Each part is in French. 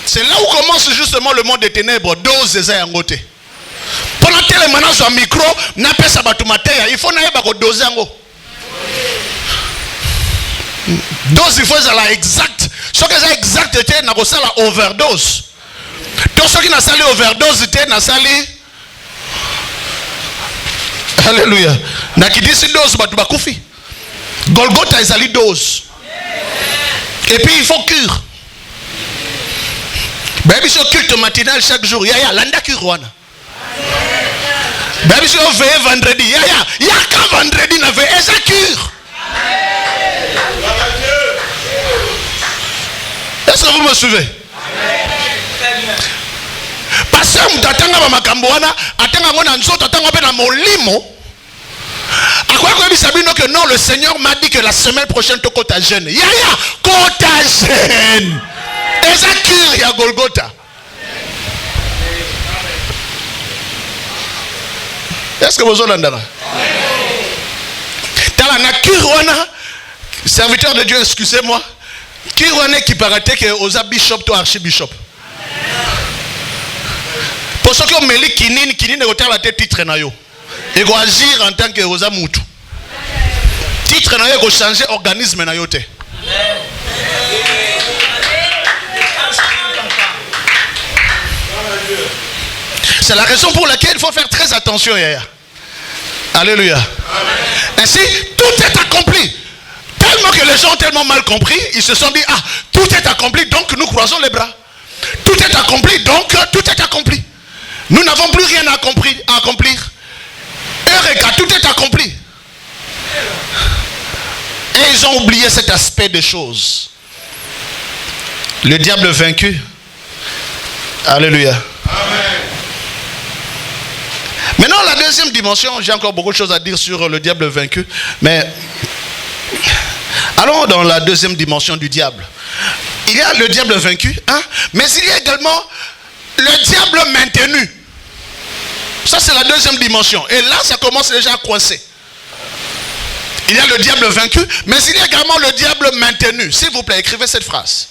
C'est là où commence justement le monde des ténèbres. Dose eza yangote. Pendant que les menaces au micro, n'a pas ça batumateya. Il faut n'aller pas doser yango. Dose il faut ça exact. Ce que ça exact était n'a pas ça la overdose. Tout ce qui n'a sali overdose était n'a sali. Alléluia. N'a qui dit si dose batu bakufi. Golgotha est sali dose. Et puis il faut cure. Baby sur culte matinal chaque jour. Ya landa curoana. Baby sur veille vendredi. Ya quand vendredi na veille esa cure. Est-ce que vous me suivez? Pasteur mutatanga ba makambo wana atanga ngona nzoto atanga pe na molimo. Akwa ko bisabino que non, le Seigneur m'a dit que la semaine prochaine to kota jeune. Ya kota jeune. Eza cure ya Golgotha. Est-ce que vous entendez? Tala na cure wana serviteur de Dieu, excusez-moi. Cure wana qui paraît que oza bishop to archibishop. Pour ceux qui ont mêlé kinini de côté la tête titre na yo. Et go agir en tant que oza mutu. Titre na yo go changer organisme na yo te. C'est la raison pour laquelle il faut faire très attention hier. Alléluia. Ainsi, tout est accompli. Tellement que les gens ont tellement mal compris, ils se sont dit, ah, tout est accompli, donc nous croisons les bras. Tout est accompli, donc tout est accompli. Nous n'avons plus rien à accomplir. Eureka, tout est accompli. Et ils ont oublié cet aspect des choses. Le diable vaincu. Alléluia. Amen. Maintenant, la deuxième dimension, j'ai encore beaucoup de choses à dire sur le diable vaincu, mais allons dans la deuxième dimension du diable. Il y a le diable vaincu, hein, mais il y a également le diable maintenu. Ça, c'est la deuxième dimension. Et là, ça commence déjà à coincer. Il y a le diable vaincu, mais il y a également le diable maintenu. S'il vous plaît, écrivez cette phrase.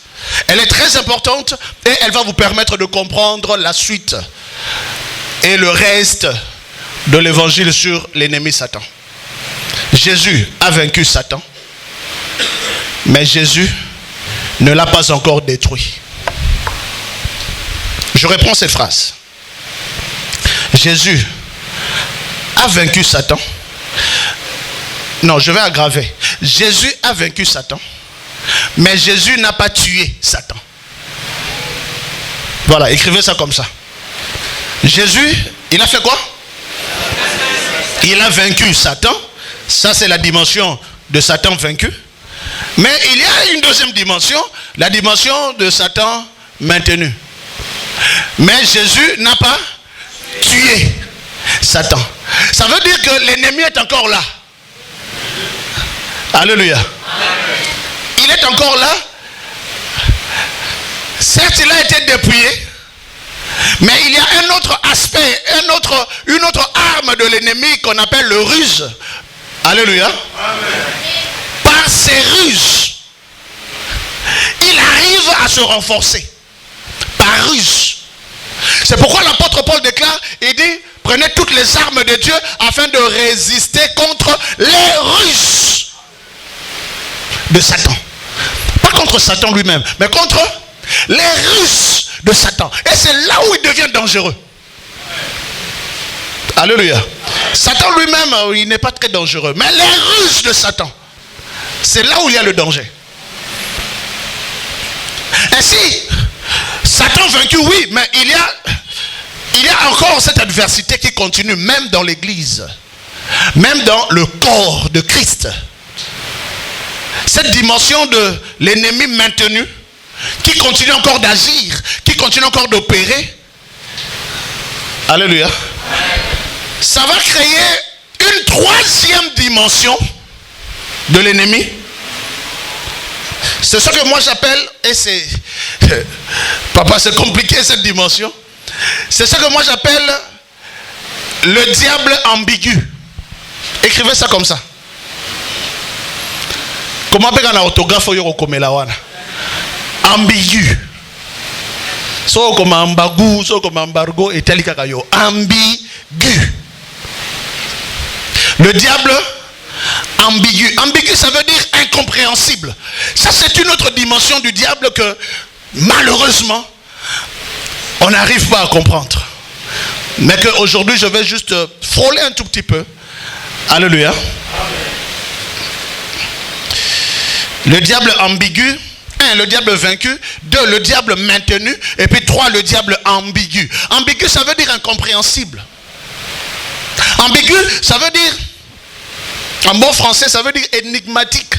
Elle est très importante et elle va vous permettre de comprendre la suite et le reste de l'évangile sur l'ennemi Satan. Jésus a vaincu Satan, mais Jésus ne l'a pas encore détruit. Je reprends cette phrase. Jésus a vaincu Satan. Non, je vais aggraver. Jésus a vaincu Satan, mais Jésus n'a pas tué Satan. Voilà, écrivez ça comme ça. Jésus, il a fait quoi? Il a vaincu Satan. Ça, c'est la dimension de Satan vaincu. Mais il y a une deuxième dimension, la dimension de Satan maintenu. Mais Jésus n'a pas tué Satan. Ça veut dire que l'ennemi est encore là. Alléluia. Il est encore là. Certes, il a été dépouillé. Mais il y a un autre aspect, une autre arme de l'ennemi qu'on appelle le ruse. Alléluia. Amen. Par ses ruses, il arrive à se renforcer. Par ruse. C'est pourquoi l'apôtre Paul déclare, il dit, prenez toutes les armes de Dieu afin de résister contre les ruses de Satan. Pas contre Satan lui-même, mais contre les ruses de Satan. Et c'est là où il devient dangereux. Alléluia. Satan lui-même, il n'est pas très dangereux. Mais les ruses de Satan, c'est là où il y a le danger. Ainsi, Satan vaincu, oui, mais il y a encore cette adversité qui continue, même dans l'église, même dans le corps de Christ. Cette dimension de l'ennemi maintenu, qui continue encore d'agir, qui continue encore d'opérer. Alléluia. Ça va créer une troisième dimension de l'ennemi. C'est ce que moi j'appelle, et c'est papa, c'est compliqué cette dimension. C'est ce que moi j'appelle le diable ambigu. Écrivez ça comme ça. Comment on appelle un orthographe au Komelawana? Ambigu. So comme ambagu, so comme embargo et tel kakayo. Ambigu. Le diable ambigu. Ambigu, ça veut dire incompréhensible. Ça, c'est une autre dimension du diable que malheureusement on n'arrive pas à comprendre. Mais qu'aujourd'hui je vais juste frôler un tout petit peu. Alléluia. Le diable ambigu. 1, le diable vaincu. 2, le diable maintenu. Et puis 3, le diable ambigu. Ambigu, ça veut dire incompréhensible. Ambigu, ça veut dire, en bon français, ça veut dire énigmatique.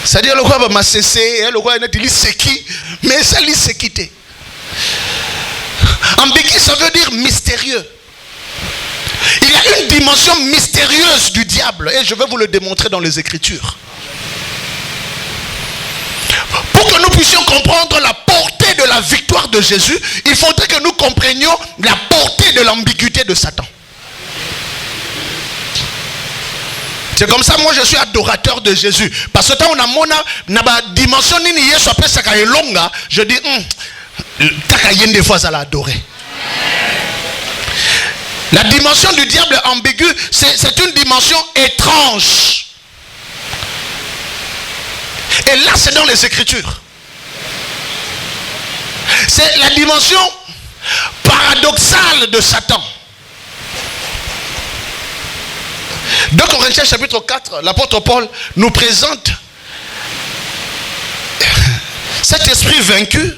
C'est-à-dire le quoi va m'assesser, le quoi est c'est qui, mais ça lit c'est quitté. Ambigu, ça veut dire mystérieux. Il y a une dimension mystérieuse du diable et je vais vous le démontrer dans les Écritures. Pour que nous puissions comprendre la portée de la victoire de Jésus, il faudrait que nous comprenions la portée de l'ambiguïté de Satan. C'est comme ça, moi je suis adorateur de Jésus. Parce que quand on a mon dimension, je dis, des fois ça l'a adoré. La dimension du diable ambigu, c'est une dimension étrange. Et là, c'est dans les Écritures. C'est la dimension paradoxale de Satan. 2 Corinthiens chapitre 4, l'apôtre Paul nous présente cet esprit vaincu,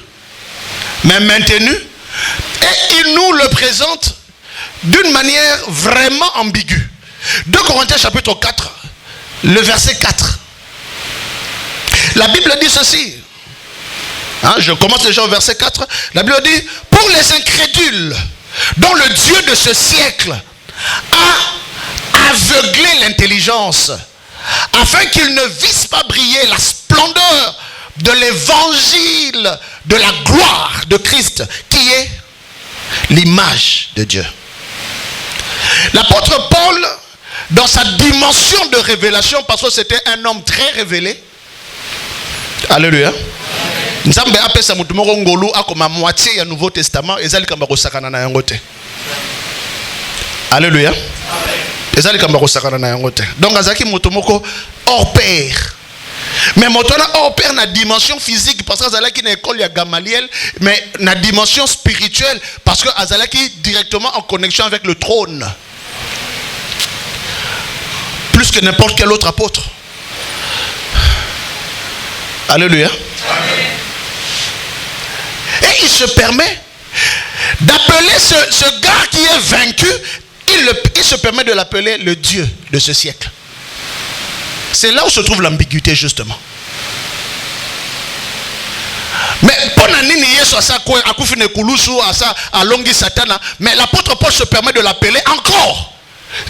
mais maintenu, et il nous le présente d'une manière vraiment ambiguë. 2 Corinthiens chapitre 4, le verset 4. La Bible dit ceci. Je commence déjà au verset 4. La Bible dit, pour les incrédules, dont le Dieu de ce siècle a aveuglé l'intelligence, afin qu'ils ne vissent pas briller la splendeur de l'évangile de la gloire de Christ, qui est l'image de Dieu. L'apôtre Paul, dans sa dimension de révélation, parce que c'était un homme très révélé, alléluia, Nzambe apesa mutu moko ngolu akoma moitié ya Nouveau Testament ezali kamba kosakana na yango te. Alléluia. Ezali kamba kosakana na yango te. Donc azaki mutu moko hors pair. Mais motona hors pair na dimension physique parce que azalaki na école ya Gamaliel, mais na dimension spirituelle parce que azalaki directement en connexion avec le trône. Plus que n'importe quel autre apôtre. Alléluia. Amen. Et il se permet d'appeler ce gars qui est vaincu, il se permet de l'appeler le Dieu de ce siècle. C'est là où se trouve l'ambiguïté justement. Mais mais l'apôtre Paul se permet de l'appeler encore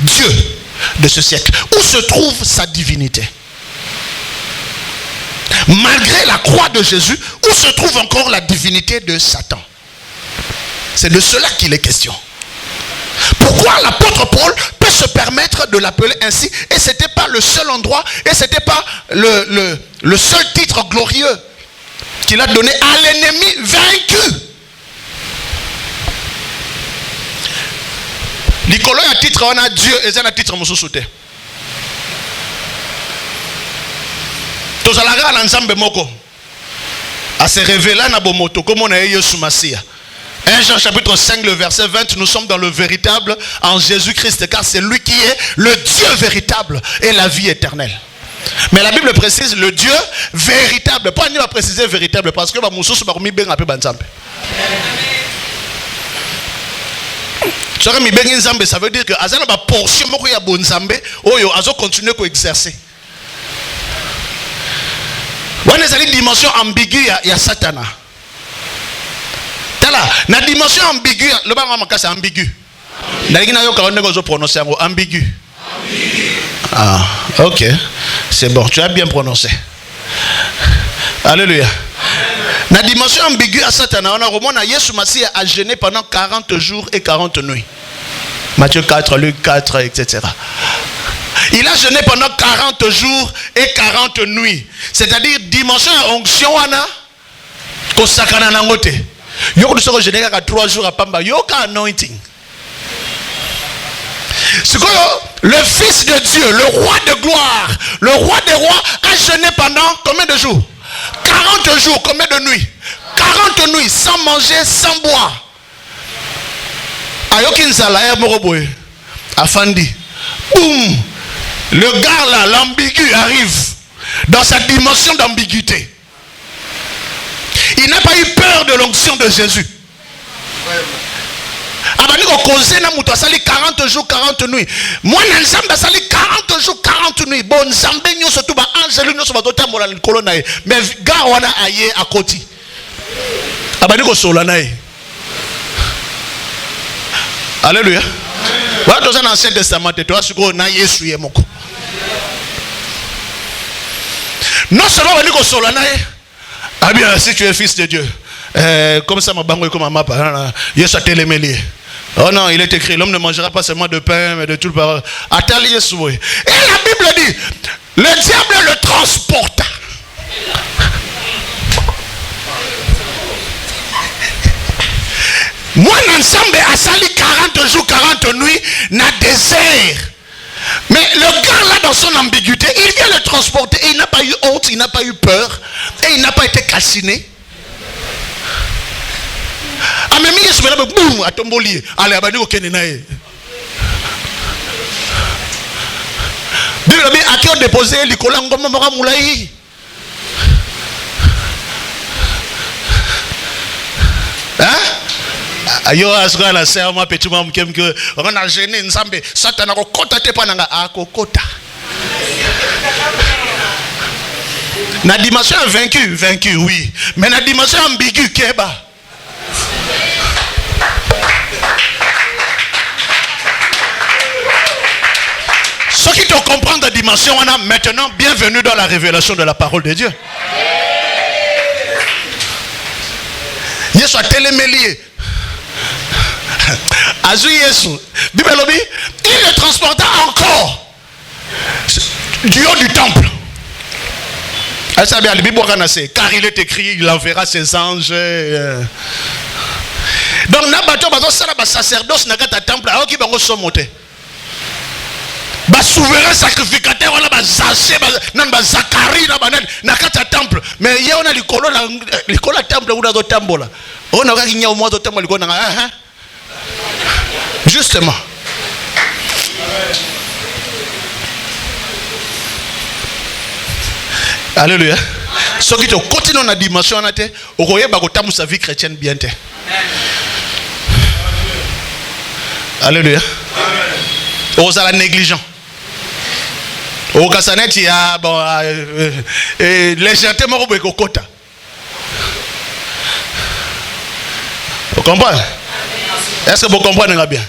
Dieu de ce siècle. Où se trouve sa divinité? Malgré la croix de Jésus, où se trouve encore la divinité de Satan? C'est de cela qu'il est question. Pourquoi l'apôtre Paul peut se permettre de l'appeler ainsi? Et ce n'était pas le seul endroit, et ce n'était pas le seul titre glorieux qu'il a donné à l'ennemi vaincu. Likolo a titre, on a Dieu, et c'est un titre moussousoute. Tozalaga na nzambe moko a se révéler na bomoto comme on a Yesu Masia. 1 Jean chapitre 5 le verset 20, nous sommes dans le véritable en Jésus-Christ, car c'est lui qui est le Dieu véritable et la vie éternelle. Mais la Bible précise le Dieu véritable. Pourquoi on va préciser véritable? Parce que ça veut dire que azana ba portion moko ya bonzambe oyo azo continuer ko exercer. On est allé dimension ambiguë ya Satana. Tala, na dimension ambiguë, le banga makasa ambigu. Ndaliki na yo ka ondengo zo prononcer ngo ambigu. Ah, OK. C'est bon, tu as bien prononcé. Alléluia. Na dimension ambiguë à Satana, on a remona Yesu Masia a jeûné pendant 40 jours et 40 nuits. Matthieu 4, Luc 4, etc. Il a jeûné pendant 40 jours et 40 nuits. C'est-à-dire dimension onction wana Kosakana nangote. Yoko soko général à 3 jours à Pamba. Yoka anointing. C'est quoi le Fils de Dieu, le roi de gloire, le roi des rois a jeûné pendant combien de jours? 40 jours, combien de nuits? 40 nuits, sans manger, sans boire. Ayokin Zalaya Moroboé, Afandi. Boum! Le gars là, l'ambigu arrive dans sa dimension d'ambiguïté. Il n'a pas eu peur de l'onction de Jésus. Abani ko causer na muto asali 40 jours 40 nuits. Moi na nzambe asali 40 jours 40 nuits. Bon nzambe nyonso to ba angelu nyonso ba totambola likolo na ye. Mais ga wana aye akoti. Abani ko sola na ye. Alléluia. Wa to na Ancien Testament to asiko na Yesu ye moko. Non seulement abani ko sola na ye. Ah bien, si tu es fils de Dieu. Comme ça, ma bango est comme ma parole. Yesu a télémélé. Oh non, il est écrit, l'homme ne mangera pas seulement de pain, mais de toute parole. Attends, Yesu. Et la Bible dit, le diable le transporta. Moi, ensemble, à sali 40 jours, 40 nuits, na désert. Mais le gars là, dans son ambiguïté, il vient le transporter. Et il n'a pas eu honte, il n'a pas eu peur. Et il n'a pas été calciné. Ah mais Yesu bela boum atomboli allez abani ko kenenae. Bible bi akio déposer likola ngoma maka mulai. Hein? Ayo aswa la serma petit mam kemke on a gêné nzambe satana ko kota te pananga akokota. Na dimension vaincu oui, mais na dimension ambiguë keba. Ceux qui te comprennent la dimension, on a maintenant bienvenue dans la révélation de la parole de Dieu. Yesu a télémélié. Azu Yesu. Bible dit, il le transporta encore du haut du temple. Car il est écrit, il enverra ses anges. Donc, nabato bazo sala ba sacerdoce na kata temple aoki bango somote. Ba souverain sacrificateur wala ba Zaché nan ba Zacharie na banet na kata temple. Mais ye on a likolo temple ou do tambola. On a ki nya o mo do temple likolo na justement. Alléluia. Ce qui te continue dans la dimension na te, okoye ba ko tamu sa vie chrétienne bien te. Alléluia. Osala négligent. Au Kassanet, il y a légèreté moko boye kokota. Vous comprenez? Est-ce que vous comprenez bien?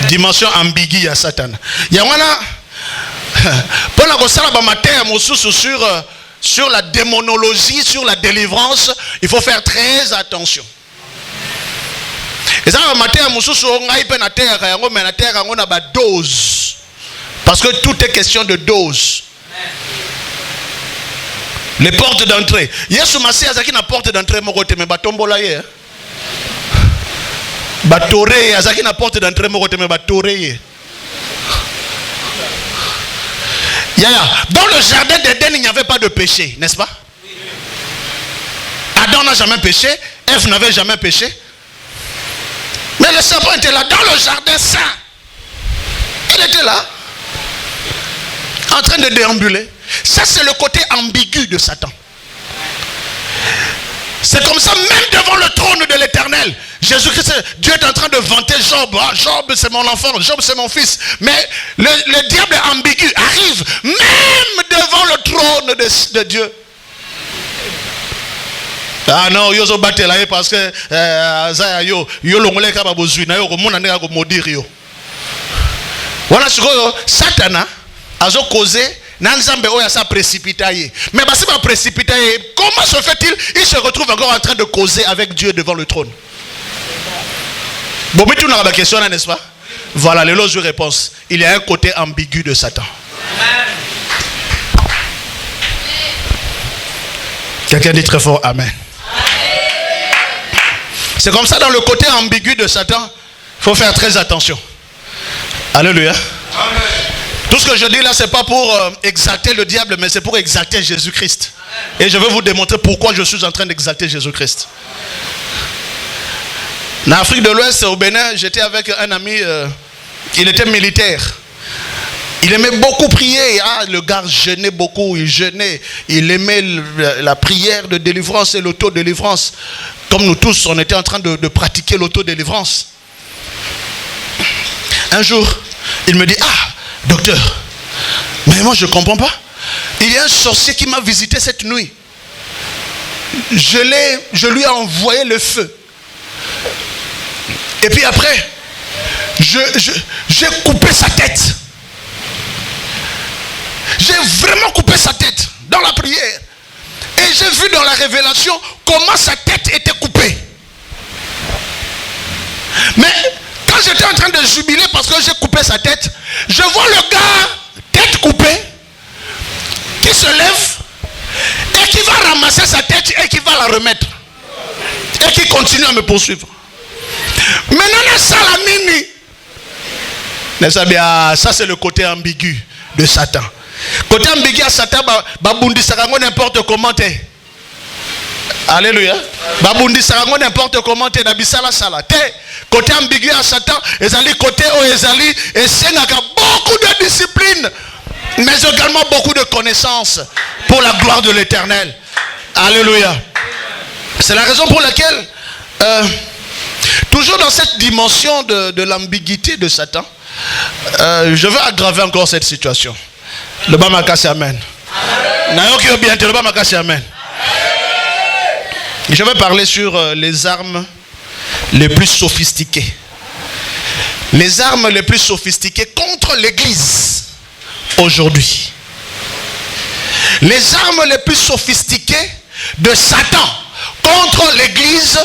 Dimension ambiguë à Satan. Il y a pendant que ça va matin sur la démonologie, sur la délivrance, il faut faire très attention. Et ça va matin on a une terre, on a une dose. Parce que tout est question de dose. Les portes d'entrée. Yesu Masé azaki na porte d'entrée moko te me batombola ye. Batore azaki na porte d'entrée moko te me batore ye. Dans le jardin d'Éden, il n'y avait pas de péché, n'est-ce pas? Adam n'a jamais péché, Ève n'avait jamais péché. Mais le serpent était là, dans le jardin saint. Il était là, en train de déambuler. Ça, c'est le côté ambigu de Satan. C'est comme ça, même devant le trône de l'Éternel. Jésus-Christ, Dieu est en train de vanter Job. Ah, Job, c'est mon enfant. Job, c'est mon fils. Mais le diable ambigu arrive même devant le trône de Dieu. Ah non, yo zo batela parce que yo longole ka babozui na yo ko mona ndeka ko modiri yo. Wana sikoyo Satana azo causer na nzambe oya sa précipitaye. Mais basi ba précipitaye, comment se fait-il? Il se retrouve encore en train de causer avec Dieu devant le trône. Bon, mais tu n'as pas de question là, n'est-ce pas? Voilà, les loges de réponse. Il y a un côté ambigu de Satan. Quelqu'un dit très fort Amen. C'est comme ça dans le côté ambigu de Satan. Il faut faire très attention. Alléluia. Amen. Tout ce que je dis là, c'est pas pour exalter le diable, mais c'est pour exalter Jésus-Christ. Et je vais vous démontrer pourquoi je suis en train d'exalter Jésus-Christ. En Afrique de l'Ouest, au Bénin, j'étais avec un ami, il était militaire. Il aimait beaucoup prier. Ah, le gars jeûnait beaucoup, il jeûnait. Il aimait la prière de délivrance et l'auto-délivrance. Comme nous tous, on était en train de pratiquer l'auto-délivrance. Un jour, il me dit, ah, docteur, mais moi je ne comprends pas. Il y a un sorcier qui m'a visité cette nuit. Je lui ai envoyé le feu. Et puis après, j'ai coupé sa tête. J'ai vraiment coupé sa tête dans la prière. Et j'ai vu dans la révélation comment sa tête était coupée. Mais quand j'étais en train de jubiler parce que j'ai coupé sa tête, je vois le gars, tête coupée, qui se lève et qui va ramasser sa tête et qui va la remettre. Et qui continue à me poursuivre. Maintenant, ça c'est le côté ambigu de Satan. Côté ambigu à Satan, babundi sarango n'importe comment t'es. Alléluia. Babundi sarango n'importe comment t'es. Nabisala sala. Côté ambigu à Satan, ezali côté où ezali et c'est beaucoup de discipline, mais également beaucoup de connaissances pour la gloire de l'Éternel. Alléluia. C'est la raison pour laquelle, toujours dans cette dimension de l'ambiguïté de Satan, je veux aggraver encore cette situation. Le Bamakasi Amen. Amen. Je vais parler sur les armes les plus sophistiquées. Les armes les plus sophistiquées contre l'Église aujourd'hui. Les armes les plus sophistiquées de Satan contre l'Église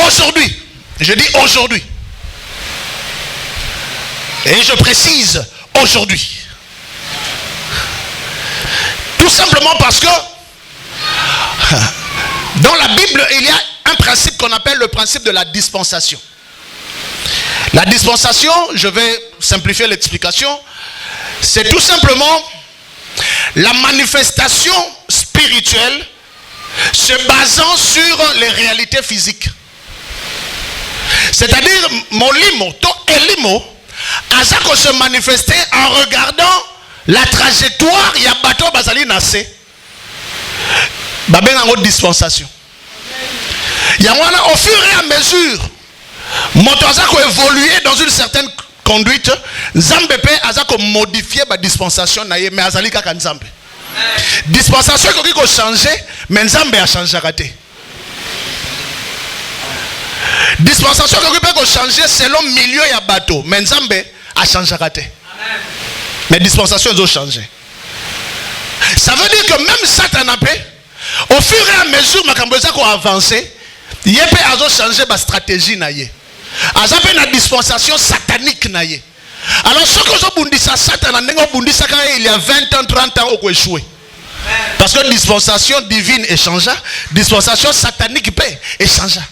aujourd'hui. Je dis aujourd'hui. Et je précise aujourd'hui. Tout simplement parce que dans la Bible, il y a un principe qu'on appelle le principe de la dispensation. La dispensation, je vais simplifier l'explication, c'est tout simplement la manifestation spirituelle se basant sur les réalités physiques. C'est-à-dire, mon limo, ton elimo, à ça qu'on se manifestait en regardant la trajectoire, il y a bateau basali nassé. Babé en dispensation. Il y a au fur et à mesure, motoza ko évoluer dans une certaine conduite, Nzambe pe aza ko modifier ba dispensation na ye mais azali kaka Nzambe. Dispensation ko changer, mais Nzambe a changé raté. Dispensation ko changer selon milieu ya bateau, mais Nzambe a changé raté. Mais dispensation ont changé. Ça veut dire que même Satan a fait, au fur et à mesure que qu'on avance, il a changé ma stratégie naie. Aza pe na dispensation satanique naie. Alors ce que je dis ça Satan il y a 20 ans, 30 ans au échoué. Parce que dispensation divine échangea, dispensation satanique peut échangea.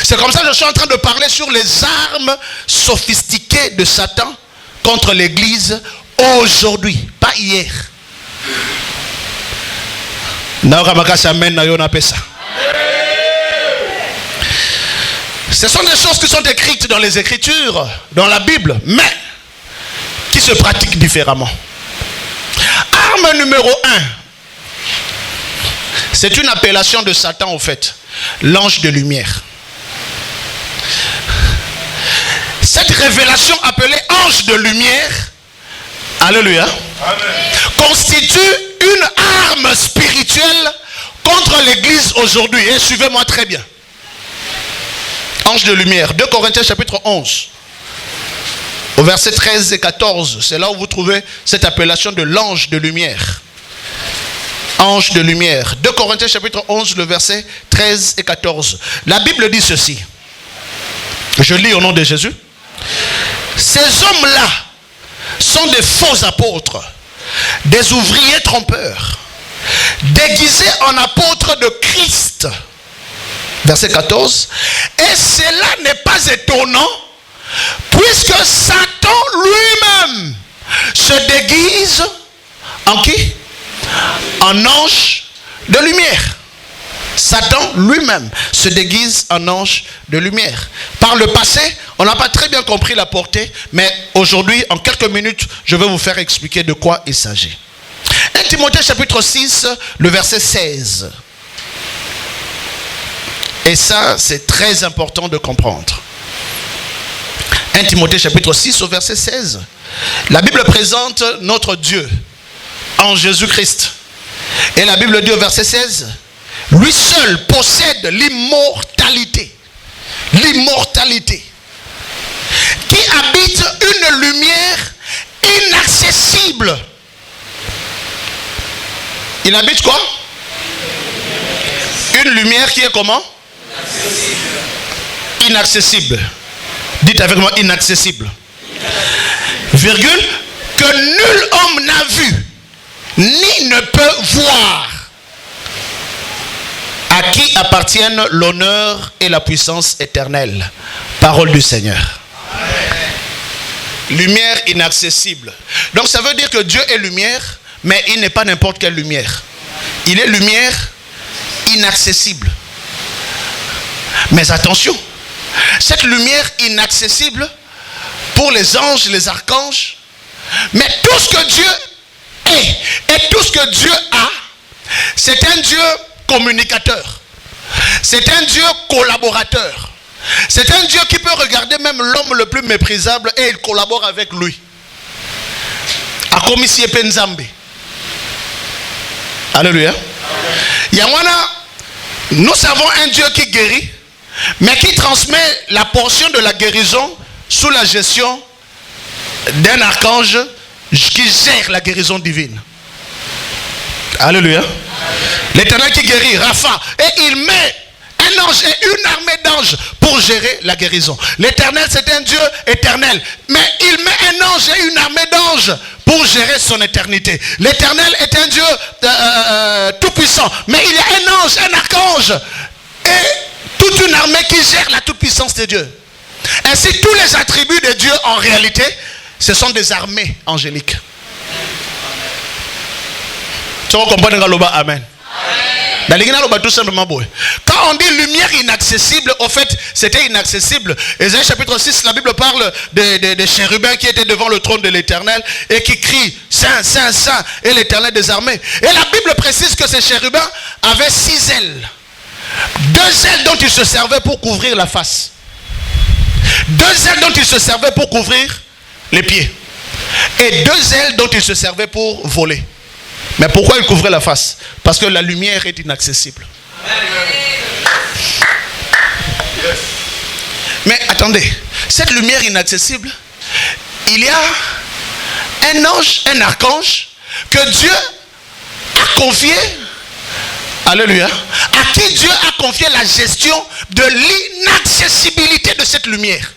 C'est comme ça que je suis en train de parler sur les armes sophistiquées de Satan contre l'Église aujourd'hui, pas hier. Ce sont des choses qui sont écrites dans les Écritures, dans la Bible, mais qui se pratiquent différemment. Arme numéro 1, c'est une appellation de Satan au fait, l'ange de lumière. Cette révélation appelée ange de lumière, alléluia, constitue une arme spirituelle contre l'Église aujourd'hui. Et suivez-moi très bien. Ange de lumière, 2 Corinthiens chapitre 11, au verset 13 et 14, c'est là où vous trouvez cette appellation de l'ange de lumière. Ange de lumière, 2 Corinthiens chapitre 11, le verset 13 et 14. La Bible dit ceci. Je lis au nom de Jésus. Ces hommes-là sont des faux apôtres, des ouvriers trompeurs, déguisés en apôtres de Christ. Verset 14. Et cela n'est pas étonnant, puisque Satan lui-même se déguise en qui? En ange de lumière. Satan lui-même se déguise en ange de lumière. Par le passé, on n'a pas très bien compris la portée, mais aujourd'hui, en quelques minutes, je vais vous faire expliquer de quoi il s'agit. 1 Timothée chapitre 6, le verset 16. Et ça, c'est très important de comprendre. 1 Timothée chapitre 6 au verset 16. La Bible présente notre Dieu en Jésus-Christ. Et la Bible dit au verset 16, lui seul possède l'immortalité. L'immortalité. Qui habite une lumière inaccessible. Il habite quoi? Une lumière qui est comment? Inaccessible. Dites avec moi, inaccessible. Virgule, que nul homme n'a vu, ni ne peut voir. À qui appartiennent l'honneur et la puissance éternelle. Parole du Seigneur. Lumière inaccessible. Donc ça veut dire que Dieu est lumière, mais il n'est pas n'importe quelle lumière. Il est lumière inaccessible. Mais attention, cette lumière inaccessible pour les anges, les archanges, mais tout ce que Dieu est et tout ce que Dieu a, c'est un Dieu communicateur. C'est un Dieu collaborateur. C'est un Dieu qui peut regarder même l'homme le plus méprisable et il collabore avec lui. Akomisie Penzambe. Alléluia. Yamwana, nous savons un Dieu qui guérit, mais qui transmet la portion de la guérison sous la gestion d'un archange qui gère la guérison divine. Alléluia. L'Éternel qui guérit, Rapha, et il met un ange et une armée d'anges pour gérer la guérison. L'Éternel, c'est un Dieu éternel, mais il met un ange et une armée d'anges pour gérer son éternité. L'Éternel est un Dieu tout-puissant, mais il y a un ange, un archange et toute une armée qui gère la toute-puissance de Dieu. Ainsi, tous les attributs de Dieu, en réalité, ce sont des armées angéliques. Tu comprends? Amen. Tout simplement. Quand on dit lumière inaccessible, au fait, c'était inaccessible. Ésaïe chapitre 6, la Bible parle des chérubins qui étaient devant le trône de l'Éternel et qui crient Saint, Saint, Saint, et l'Éternel des armées. Et la Bible précise que ces chérubins avaient 6 ailes. 2 ailes dont ils se servaient pour couvrir la face. 2 ailes dont ils se servaient pour couvrir les pieds. Et 2 ailes dont ils se servaient pour voler. Mais pourquoi ils couvraient la face? Parce que la lumière est inaccessible. Mais attendez, cette lumière inaccessible, il y a un ange, un archange que Dieu a confié, alléluia, à qui Dieu a confié la gestion de l'inaccessibilité de cette lumière.